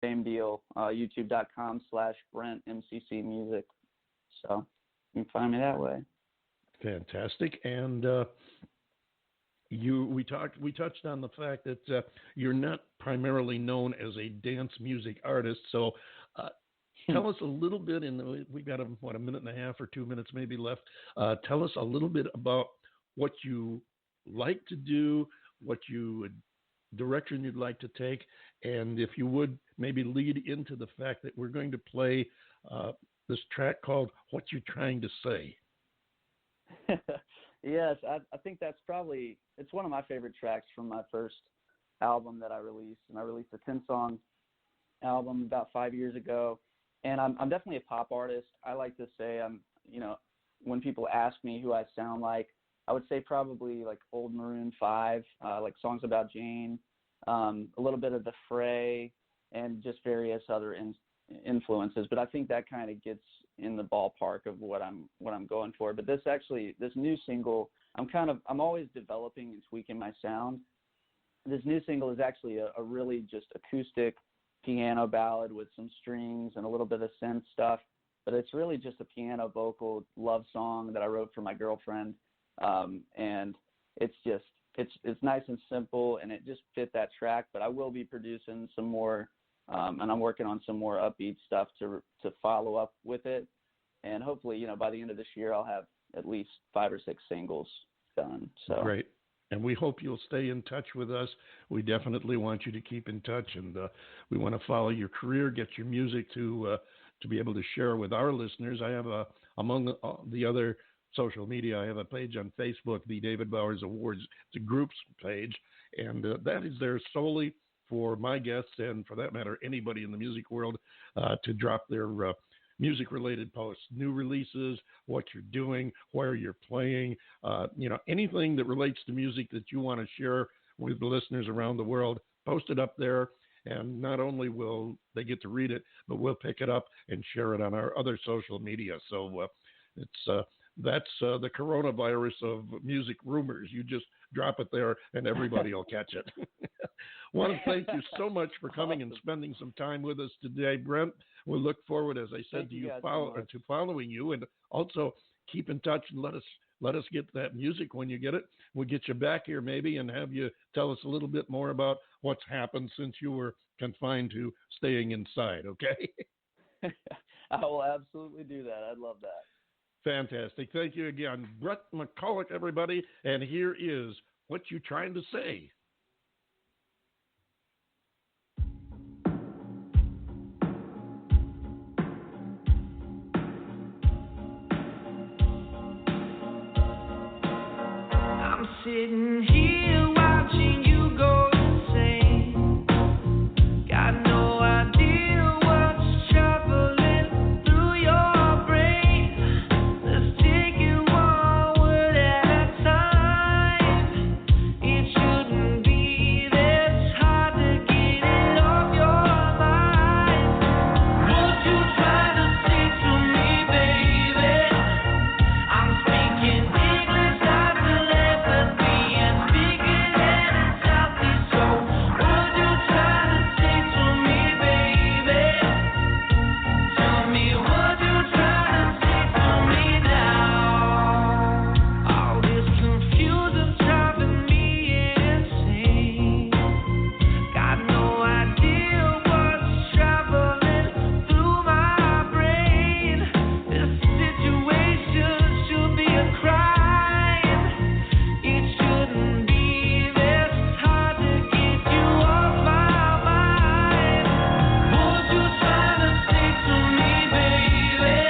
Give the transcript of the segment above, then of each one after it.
same deal, youtube.com/BrentMCCmusic. So you can find me that way. Fantastic. And we touched on the fact that you're not primarily known as a dance music artist. So tell us a little bit, we've got a minute and a half or 2 minutes maybe left. Tell us a little bit about what you like to do, direction you'd like to take, and if you would maybe lead into the fact that we're going to play this track called "What You Trying to Say." Yes, I think it's one of my favorite tracks from my first album that I released, and I released a 10-song album about 5 years ago. And I'm definitely a pop artist. I like to say when people ask me who I sound like, I would say probably like old Maroon 5, like Songs About Jane, a little bit of The Fray, and just various other influences. But I think that kind of gets in the ballpark of what I'm going for. But this new single, I'm always developing and tweaking my sound. This new single is actually a really just acoustic piano ballad with some strings and a little bit of synth stuff. But it's really just a piano vocal love song that I wrote for my girlfriend. And it's nice and simple, and it just fit that track. But I will be producing some more, and I'm working on some more upbeat stuff to follow up with it. And hopefully, by the end of this year, I'll have at least 5 or 6 singles done. So great. And we hope you'll stay in touch with us. We definitely want you to keep in touch, and we want to follow your career, get your music to be able to share with our listeners. I have among the other social media, I have a page on Facebook, the David Bowers Awards. It's a groups page, and that is there solely for my guests and, for that matter, anybody in the music world to drop their music-related posts, new releases, what you're doing, where you're playing, anything that relates to music that you want to share with the listeners around the world. Post it up there, and not only will they get to read it, but we'll pick it up and share it on our other social media. So that's the coronavirus of music rumors. You just drop it there, and everybody will catch it. Want to thank you so much for coming and spending some time with us today, Brent. We'll look forward, as I said, to following you, and also keep in touch and let us get that music when you get it. We'll get you back here maybe and have you tell us a little bit more about what's happened since you were confined to staying inside, okay? I will absolutely do that. I'd love that. Fantastic. Thank you again. Brent McCollough, everybody, and here is What You Trying to Say. I'm sitting here watching you go insane. Got no idea what's traveling through your brain. Let's take it one word at a time. It shouldn't be this hard to get it off your mind. What you trying to say to me, baby? I'm speaking English, I telepathy, and speaking it in Southeast. So what you trying to say to me, baby? Tell me what you trying to say to me now. All this confusion's driving me insane. Got no idea what's traveling through my brain. This situation should be a crime. It shouldn't be this hard to get you off my mind. What you trying to say to me, baby?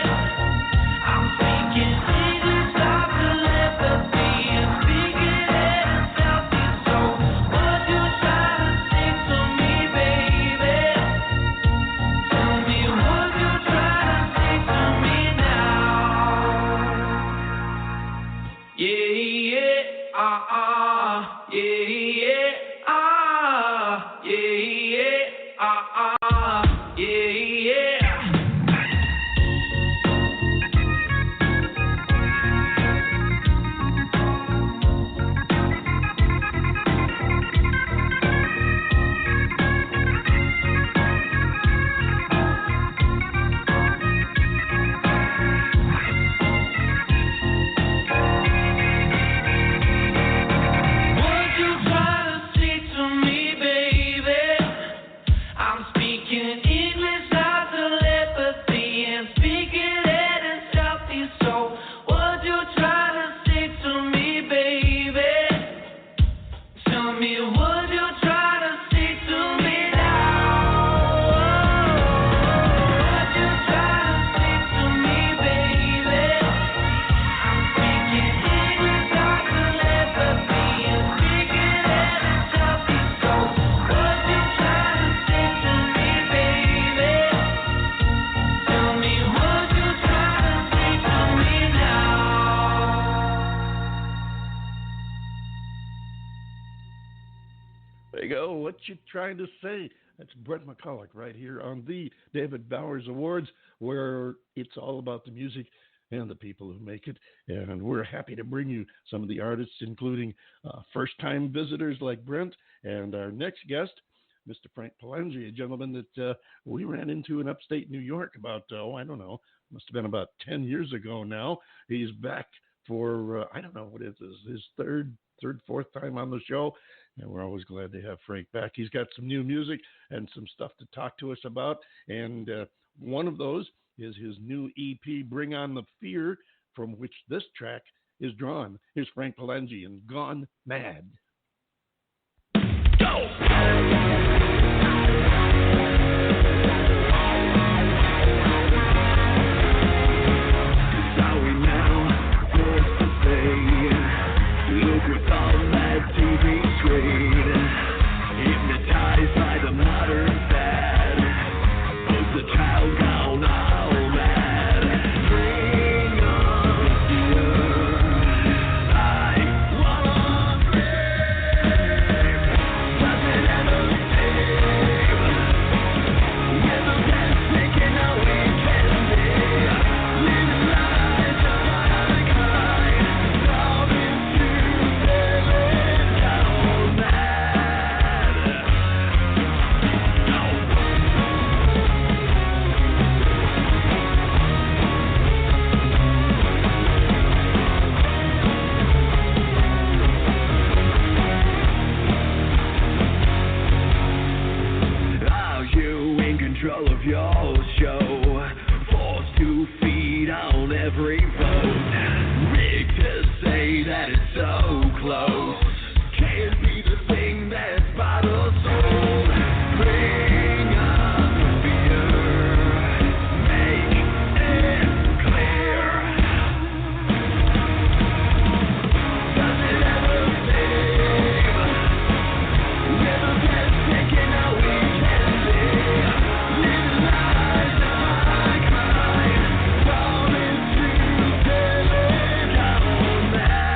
I'm speaking English, I telepathy, and speaking it in Southeast. So what you trying to say to me, baby? Tell me what you trying to say to me now. Yeah, yeah, yeah, yeah, yeah, yeah. speaking English like telepathy and speaking it in Southeast soul. What you trying to say to me, baby? Tell me what you trying to say to me now. What you trying to say to me, baby? I'm speaking English like telepathy and speaking it in Southeast soul. What you trying to say to me, baby? Tell me what you trying to say to me now. There you go. What you trying to say? That's Brent McCollough right here on the David Bowers Awards, where it's all about the music and the people who make it. And we're happy to bring you some of the artists, including first-time visitors like Brent, and our next guest, Mr. Frank Palangi, a gentleman that we ran into in upstate New York about, I don't know, must have been about 10 years ago now. He's back for, I don't know what it is, his third, fourth time on the show. And we're always glad to have Frank back. He's got some new music and some stuff to talk to us about. And one of those is his new EP, Bring On the Fear, from which this track is drawn. Here's Frank Palangi and Gone Mad. Go! Hypnotized by the modern fad, puts the child down all mad. Bring on the fear, I wanna scream. Does it ever save? With the best taken out we can be, living lives of our kind, promise to live down mad. Are you in control of your show? Forced to feed on every vote. Rigged to say that it's so close. Can't be the thing that's by the soul. Bring on the fear. Make it clear. Does it ever save? With the best taken out we can be, living lives of our kind, promise to live down mad.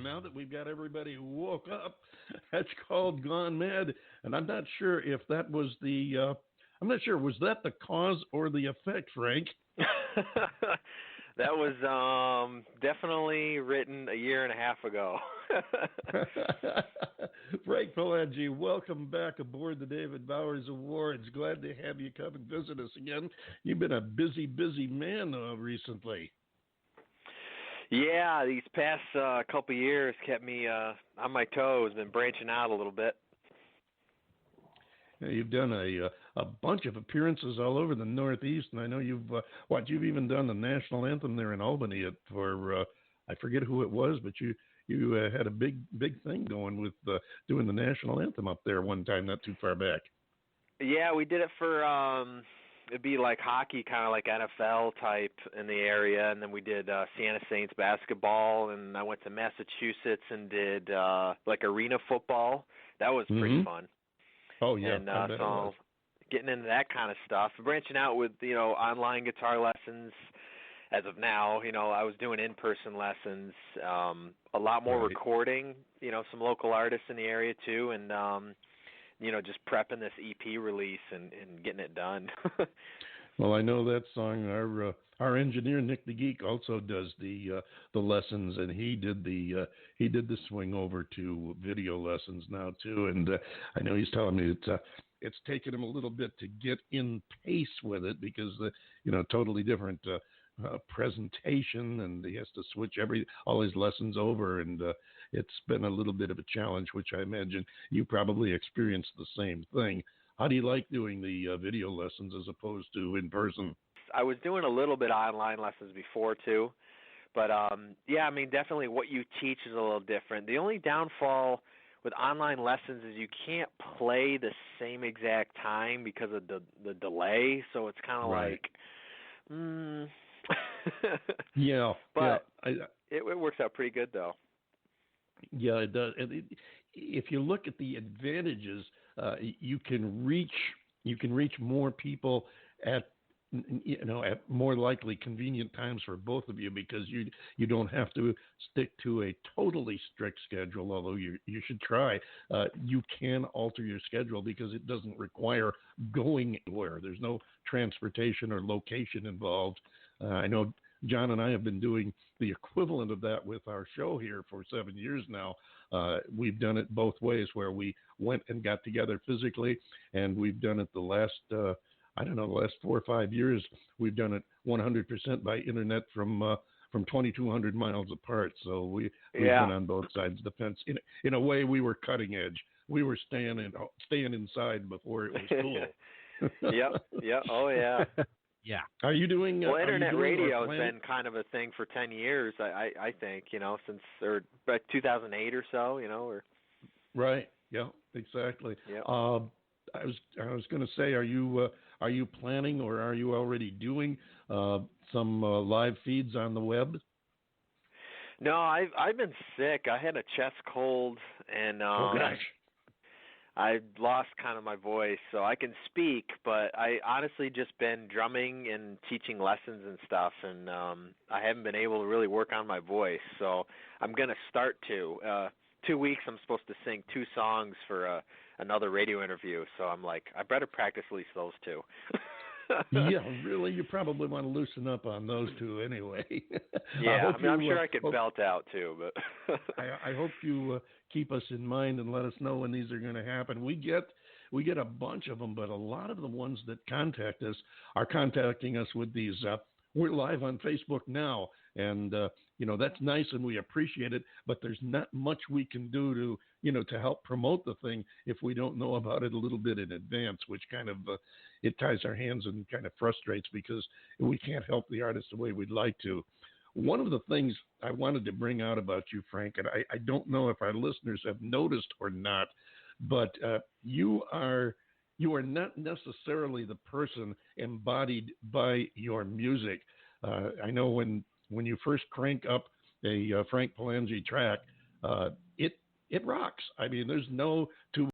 Now that we've got everybody woke up, That's called Gone Mad, and I'm not sure if that was the. I'm not sure, was that the cause or the effect, Frank? That was definitely written a year and a half ago. Frank Palangi, welcome back aboard the David Bowers Awards. Glad to have you come and visit us again. You've been a busy, busy man recently. Yeah, these past couple of years kept me on my toes, been branching out a little bit. You've done a bunch of appearances all over the Northeast, and I know you've even done the national anthem there in Albany for I forget who it was, but you had a big thing going with doing the national anthem up there one time not too far back. Yeah, we did it for it'd be like hockey, kind of like NFL type in the area, and then we did Siena Saints basketball, and I went to Massachusetts and did like arena football. That was pretty fun. Oh, yeah. And so getting into that kind of stuff, branching out with, online guitar lessons. As of now, I was doing in-person lessons, a lot more recording, some local artists in the area too, and, just prepping this EP release and getting it done. Well, I know that song. Our engineer Nick the Geek also does the lessons, and he did the swing over to video lessons now too. And I know he's telling me it's taken him a little bit to get in pace with it because totally different presentation, and he has to switch all his lessons over, and it's been a little bit of a challenge, which I imagine you probably experienced the same thing. How do you like doing the video lessons as opposed to in person? I was doing a little bit of online lessons before too, but definitely what you teach is a little different. The only downfall with online lessons is you can't play the same exact time because of the delay, so it's kind of like, yeah, but it works out pretty good though. Yeah, it does. And if you look at the advantages, you can reach more people at more likely convenient times for both of you, because you don't have to stick to a totally strict schedule, although you should try. You can alter your schedule because it doesn't require going anywhere. There's no transportation or location involved. I know John and I have been doing the equivalent of that with our show here for 7 years now. We've done it both ways, where we went and got together physically, and we've done it the last 4 or 5 years. We've done it 100% by internet from 2,200 miles apart. So we've been on both sides of the fence. In a way, we were cutting edge. We were staying inside before it was cool. Yep. Oh, yeah. Yeah. Are you doing? Well, internet radio has been kind of a thing for 10 years, I think, since 2008 or so, or. Right. Yeah. Exactly. Yeah. I was going to say, are you planning, or are you already doing some live feeds on the web? No, I've been sick. I had a chest cold, and oh gosh. I lost kind of my voice, so I can speak, but I honestly just been drumming and teaching lessons and stuff, and I haven't been able to really work on my voice. So I'm going to start to. 2 weeks I'm supposed to sing 2 songs for another radio interview, so I'm like, I better practice at least those 2. Yeah, really? You probably want to loosen up on those 2 anyway. Yeah, I'm sure I could belt out too, but I hope you keep us in mind and let us know when these are going to happen. We get a bunch of them, but a lot of the ones that contact us are contacting us with these. We're live on Facebook now, and that's nice, and we appreciate it. But there's not much we can do to help promote the thing if we don't know about it a little bit in advance, which kind of it ties our hands and kind of frustrates, because we can't help the artist the way we'd like to. One of the things I wanted to bring out about you, Frank, and I don't know if our listeners have noticed or not, but you are not necessarily the person embodied by your music. I know when you first crank up a Frank Palangi track, it rocks. I mean, there's no two